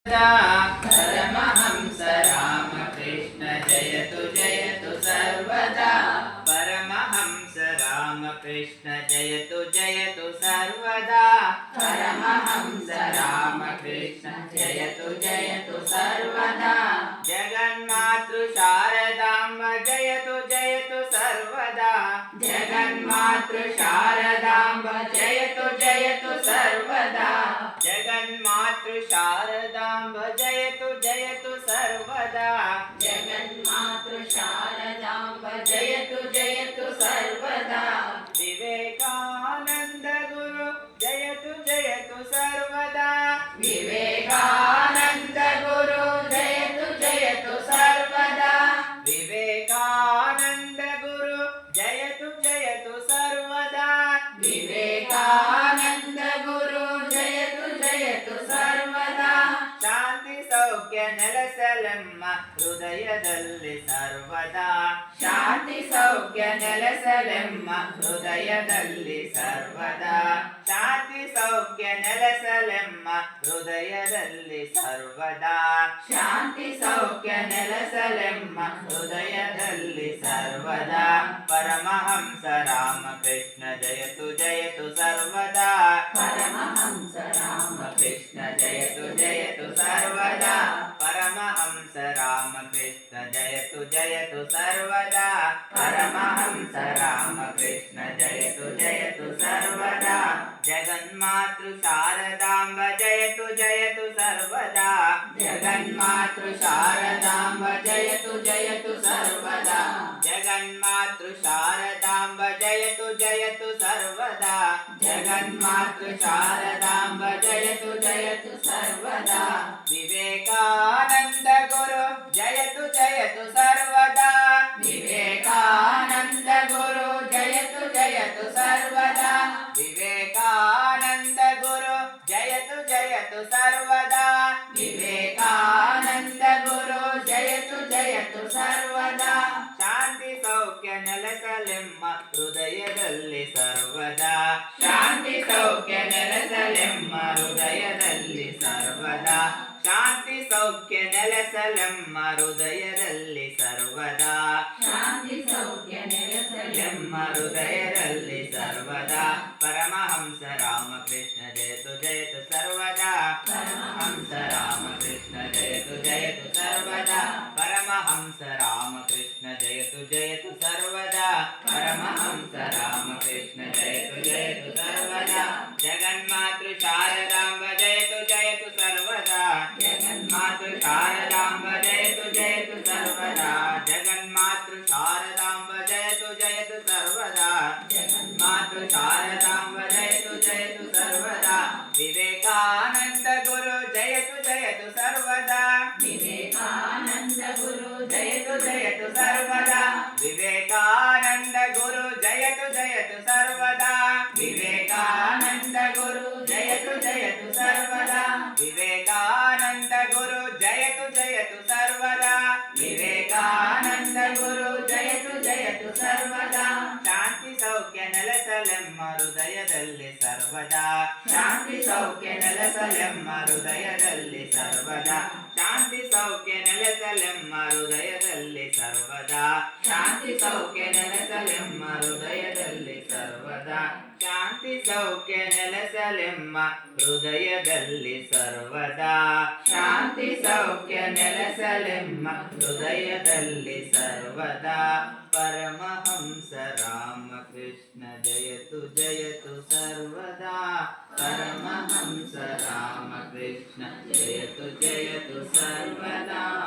परमहंस रामकृष्ण जयतु जयतु सर्वदा। परमहंस रामकृष्ण जयतु जयतु सर्वदा। परमहंस रामकृष्ण जयतु जयतु सर्वदा। जगन्मातृ शारदांब जयतु जयतु सर्वदा। जगन्मातृ शारदांब जयतु जयतु सर्वदा। जगन्मातृ शारदांब जयतु जयतु सर्वदा। जगन्मातृ शारदांब जयतु जयतु सर्वदा। विवेकानंद गुरु जयतु जयतु सर्वदा। विवेकानंद गुरु जयतु जयतु सर्वदा। विवेकानंद गुरु जयतु जयतु सर्वदा। विवेकानंद गुरु जयतु जयतु सर्वदा। ಶಾಂತಿ ಸೌಖ್ಯ ನೆಲೆಸಲೆಮ್ಮ ಹೃದಯದಲ್ಲಿ ಸರ್ವದಾ. ಶಾಂತಿ ಸೌಖ್ಯ ನೆಲೆಸಲೆಮ್ಮ ಹೃದಯದಲ್ಲಿ ಸರ್ವದಾ. ಶಾಂತಿ ಸೌಖ್ಯ ನೆಲೆಸಲೆಮ್ಮ ಹೃದಯದಲ್ಲಿ ಸರ್ವದಾ. ಶಾಂತಿ ಸೌಖ್ಯ ನೆಲೆಸಲೆಮ್ಮ ಹೃದಯದಲ್ಲಿ ಸರ್ವದಾ. ಪರಮಹಂಸ ರಾಮಕೃಷ್ಣ ಜಯತು ಜಯತು ಸರ್ವದಾ. ಪರಮಹಂಸ ರಾಮಕೃಷ್ಣ ಜಯತು ಜಯತು ಸರ್ವದಾ. ಪರಮಹಂಸ ರಾಮಕೃಷ್ಣ ಜಯತು ಜಯತು ಸರ್ವದಾ. ಪರಮಹಂಸ ರಾಮಕೃಷ್ಣ ಜಯತು ಜಯತು ಸರ್ವದಾ. ಜಗನ್ಮಾತೃ ಶಾರದಾಂಬ ಜಯತು ಜಯತು ಸರ್ವದಾ. ಜಗನ್ಮಾತೃ ಶಾರದಾಂಬ ಜಯತು ಜಯತು ಸರ್ವದಾ. ಜಗನ್ಮಾತೃ ಶಾರದಾಂಬ ಜಯತು ಜಯತು ಸರ್ವದಾ. ಜಗನ್ಮಾತೃ ಶಾರದಾಂಬ ಜಯತು ಜಯತು ಸರ್ವದಾ. ವಿವೇಕಾನಂದ ಗುರು ಜಯತು ಜಯತು ಸರ್ವದಾ. ವಿವೇಕಾನಂದ ಗುರು ಜಯತು ಜಯತು ಸರ್ವದಾ. ವಿವೇಕಾನಂದ ಗುರು ಜಯತು ಜಯತು ಸರ್ವದಾ. ವಿವೇಕಾನಂದ ಗುರು ಜಯತು ಜಯತು ಸರ್ವದಾ. ಶಾಂತಿ ಸೌಖ್ಯ ನೆಲೆಸಲೆಮ್ಮ ಹೃದಯದಲ್ಲಿ ಸರ್ವದಾ. ಶಾಂತಿ ಸೌಖ್ಯ ನೆಲೆಸಲೆಮ್ಮ ಹೃದಯದಲ್ಲಿ ಸರ್ವದಾ. ಶಾಂತಿ ಸೌಖ್ಯ ನೆಲೆಸಲೆಮ್ಮ ಹೃದಯದಲ್ಲಿ ಸರ್ವದಾ. ಶಾಂತಿ ಸೌಖ್ಯ ನೆಲೆಸಲೆಮ್ಮ ಹೃದಯದಲ್ಲಿ ಸರ್ವದಾ. ಪರಮಹಂಸ ರಾಮಕೃಷ್ಣ ಜಯತು ಜಯತು ಸರ್ವದಾ. ಪರಮಹಂಸ ರಾಮಕೃಷ್ಣ ಜಯತು ಜಯತು ಸರ್ವದಾ. ಪರಮಹಂಸ ರಾಮಕೃಷ್ಣ ಜಯತು ಜಯತು ಸರ್ವದಾ. ಪರಮಹಂಸ ರಾಮಕೃಷ್ಣ ಜಯತು ಜಯತು ಸರ್ವದಾ. ಜಗನ್ಮಾತೃ ಶಾರದಾಂಬ ಜಯತು ಜಯತು ಸರ್ವದಾ. ಜಗನ್ಮಾತೃ ಶಾರದಾಂಬ ಜಯತು ಜಯತು ಸರ್ವದಾ. ಜಗನ್ಮಾತೃ ಶಾರದಾಂಬ ಜಯತು ಜಯತು ಸರ್ವದಾ. ಜಗನ್ಮಾತೃ ಶಾರದಾಂಬ ಜಯತು ಜಯತು ಸರ್ವದಾ. ವಿವೇಕಾನಂದ ಗುರು ಜಯತು ಜಯತು ಸರ್ವದಾ. ವಿವೇಕಾನಂದ ಗುರು ಜಯತು ಜಯತು ಸರ್ವದಾ. ವಿವೇಕಾನಂದ ಗುರು ಜಯತು ಜಯತು ಸರ್ವದಾ. ವಿವೇಕಾನಂದ ಗುರು ಜಯತು ಜಯತು ಸರ್ವದಾ. ವಿವೇಕಾನಂದ ಗುರು ಜಯತು ಜಯತು ಸರ್ವದಾ. ವಿವೇಕಾನಂದ ಗುರು ಜಯತು ಜಯತು ಸರ್ವದಾ. ಶಾಂತಿ ಸೌಖ್ಯ ನೆಲೆಸಲೆಮ್ಮ ಹೃದಯದಲ್ಲಿ ಸರ್ವದಾ. ಶಾಂತಿ ಸೌಖ್ಯ ನೆಲೆಸಲೆಮ್ಮ ಹೃದಯದಲ್ಲಿ ಸರ್ವದಾ. ಶಾಂತಿ ಸೌಖ್ಯ ನೆಲೆಸಲೆಮ್ಮ ಹೃದಯದಲ್ಲಿ ಸರ್ವದಾ. ಶಾಂತಿ ಸೌಖ್ಯ ನೆಲೆಸಲೆಮ್ಮ ಹೃದಯದಲ್ಲಿ ಸರ್ವದಾ. ಶಾಂತಿ ಸೌಖ್ಯ ನೆಲೆಸಲೆಮ್ಮ ಹೃದಯದಲ್ಲಿ ಸರ್ವದಾ. ಶಾಂತಿ ಸೌಖ್ಯ ನೆಲೆಸಲೆಮ್ಮ ಹೃದಯದಲ್ಲಿ ಸರ್ವದಾ. ಪರಮಹಂಸ ರಾಮಕೃಷ್ಣ ಜಯತು ಜಯತು ಸರ್ವದಾ. ಪರಮಹಂಸ ರಾಮಕೃಷ್ಣ ಜಯತು ಜಯತು ಸರ್ವದಾ.